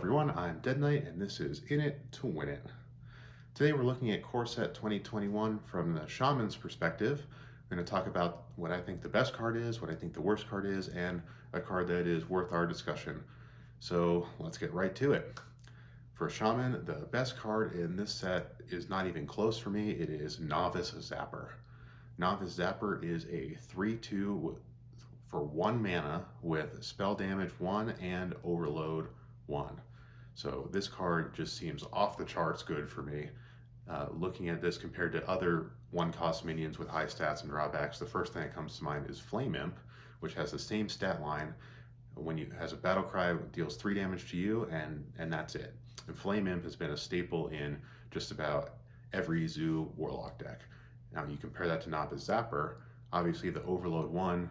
everyone, I'm Dead Knight and this is In It to Win It. Today we're looking at Core Set 2021 from the Shaman's perspective. We're going to talk about what I think the best card is, what I think the worst card is, and a card that is worth our discussion. So let's get right to it. For Shaman, the best card in this set is not even close for me. It is Novice Zapper. Novice Zapper is a 3/2 for 1 mana with spell damage 1 and overload 1. So this card just seems off the charts good for me. Looking at this compared to other 1-cost minions with high stats and drawbacks, the first thing that comes to mind is Flame Imp, which has the same stat line. When you has a battle cry, it deals 3 damage to you, and that's it. And Flame Imp has been a staple in just about every Zoo Warlock deck. Now you compare that to Novice Zapper, obviously the Overload 1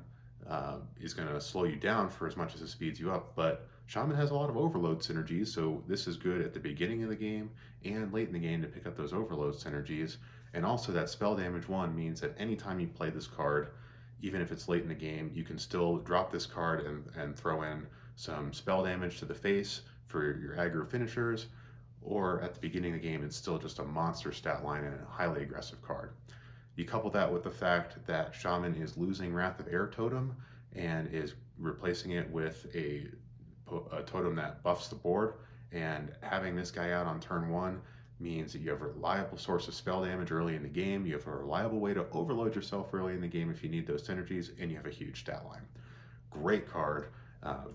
is going to slow you down for as much as it speeds you up, but Shaman has a lot of overload synergies, so this is good at the beginning of the game and late in the game to pick up those overload synergies. And also that spell damage 1 means that anytime you play this card, even if it's late in the game, you can still drop this card and throw in some spell damage to the face for your aggro finishers, or at the beginning of the game, it's still just a monster stat line and a highly aggressive card. You couple that with the fact that Shaman is losing Wrath of Air Totem and is replacing it with a totem that buffs the board, and having this guy out on turn 1 means that you have a reliable source of spell damage early in the game, you have a reliable way to overload yourself early in the game if you need those synergies, and you have a huge stat line. Great card,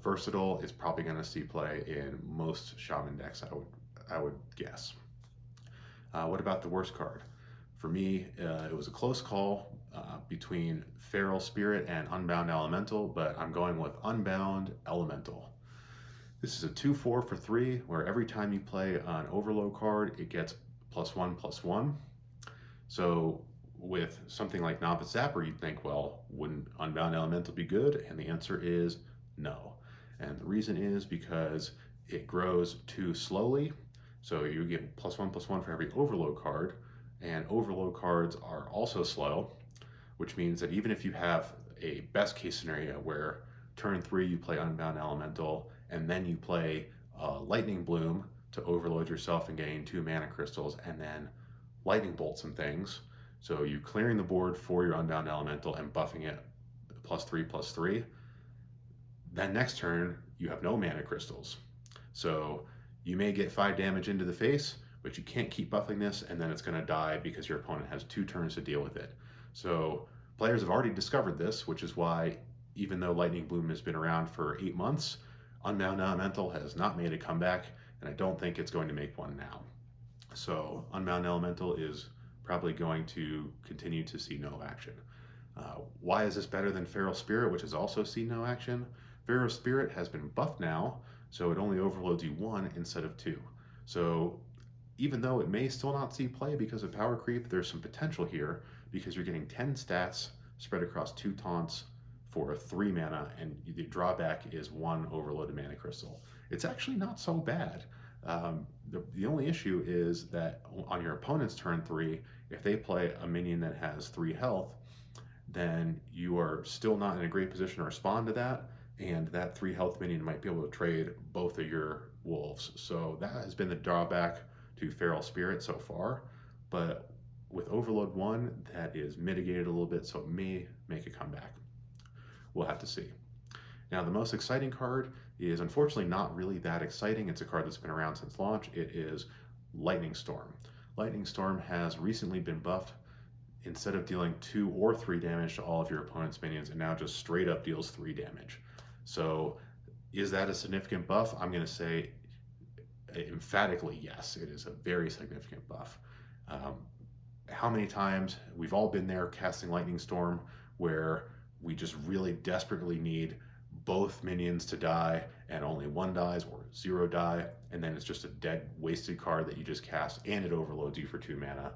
versatile, is probably going to see play in most Shaman decks, I would guess. What about the worst card? For me, it was a close call between Feral Spirit and Unbound Elemental, but I'm going with Unbound Elemental. This is a 2/4 for 3, where every time you play an Overload card, it gets +1/+1. So with something like Novice Zapper, you'd think, well, wouldn't Unbound Elemental be good? And the answer is no. And the reason is because it grows too slowly. So you get +1/+1 for every Overload card, and Overload cards are also slow, which means that even if you have a best case scenario where turn 3 you play Unbound Elemental and then you play Lightning Bloom to overload yourself and gain 2 mana crystals, and then Lightning Bolt some things, so you're clearing the board for your Unbound Elemental and buffing it +3/+3, then next turn you have no mana crystals. So you may get 5 damage into the face, but you can't keep buffing this, and then it's going to die because your opponent has 2 turns to deal with it. So players have already discovered this, which is why even though Lightning Bloom has been around for 8 months, Unbound Elemental has not made a comeback, and I don't think it's going to make one now. So Unbound Elemental is probably going to continue to see no action. Why is this better than Feral Spirit, which has also seen no action? Feral Spirit has been buffed now, so it only overloads you 1 instead of 2. So even though it may still not see play because of power creep, there's some potential here because you're getting 10 stats spread across 2 taunts for 3 mana, and the drawback is 1 overloaded mana crystal. It's actually not so bad. The only issue is that on your opponent's turn 3, if they play a minion that has 3 health, then you are still not in a great position to respond to that, and that 3 health minion might be able to trade both of your wolves. So that has been the drawback to Feral Spirit so far, but with Overload 1, that is mitigated a little bit, so it may make a comeback. We'll have to see. Now, the most exciting card is unfortunately not really that exciting. It's a card that's been around since launch. It is Lightning Storm. Lightning Storm has recently been buffed. Instead of dealing 2 or 3 damage to all of your opponent's minions, it now just straight up deals 3 damage. So is that a significant buff? I'm going to say emphatically yes, it is a very significant buff. How many times we've all been there casting Lightning Storm where we just really desperately need both minions to die and only 1 dies or 0 die, and then it's just a dead wasted card that you just cast and it overloads you for 2 mana.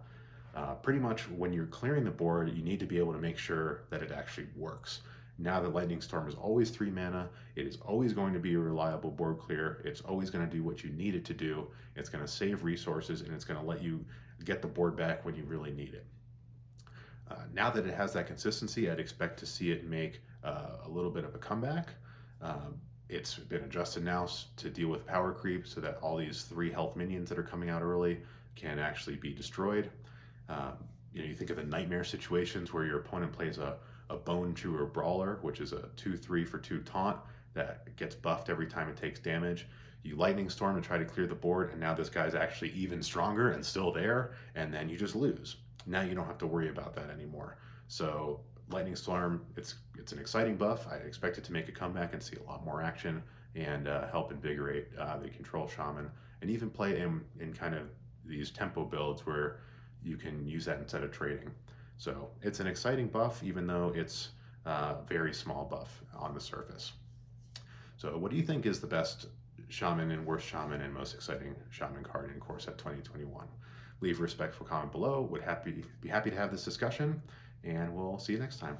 Pretty much when you're clearing the board, you need to be able to make sure that it actually works. Now that Lightning Storm is always 3 mana, it is always going to be a reliable board clear, it's always going to do what you need it to do, it's going to save resources, and it's going to let you get the board back when you really need it. Now that it has that consistency, I'd expect to see it make a little bit of a comeback. It's been adjusted now to deal with power creep so that all these 3 health minions that are coming out early can actually be destroyed. Um, you think of the nightmare situations where your opponent plays a Bone Chewer Brawler, which is a 2/3 for 2 taunt that gets buffed every time it takes damage. You Lightning Storm to try to clear the board, and now this guy's actually even stronger and still there, and then you just lose. Now you don't have to worry about that anymore. So Lightning Storm, it's an exciting buff. I expect it to make a comeback and see a lot more action and help invigorate the Control Shaman, and even play in kind of these tempo builds where you can use that instead of trading. So it's an exciting buff, even though it's a very small buff on the surface. So what do you think is the best Shaman and worst Shaman and most exciting Shaman card in Core Set 2021? Leave a respectful comment below. Be happy to have this discussion, and we'll see you next time.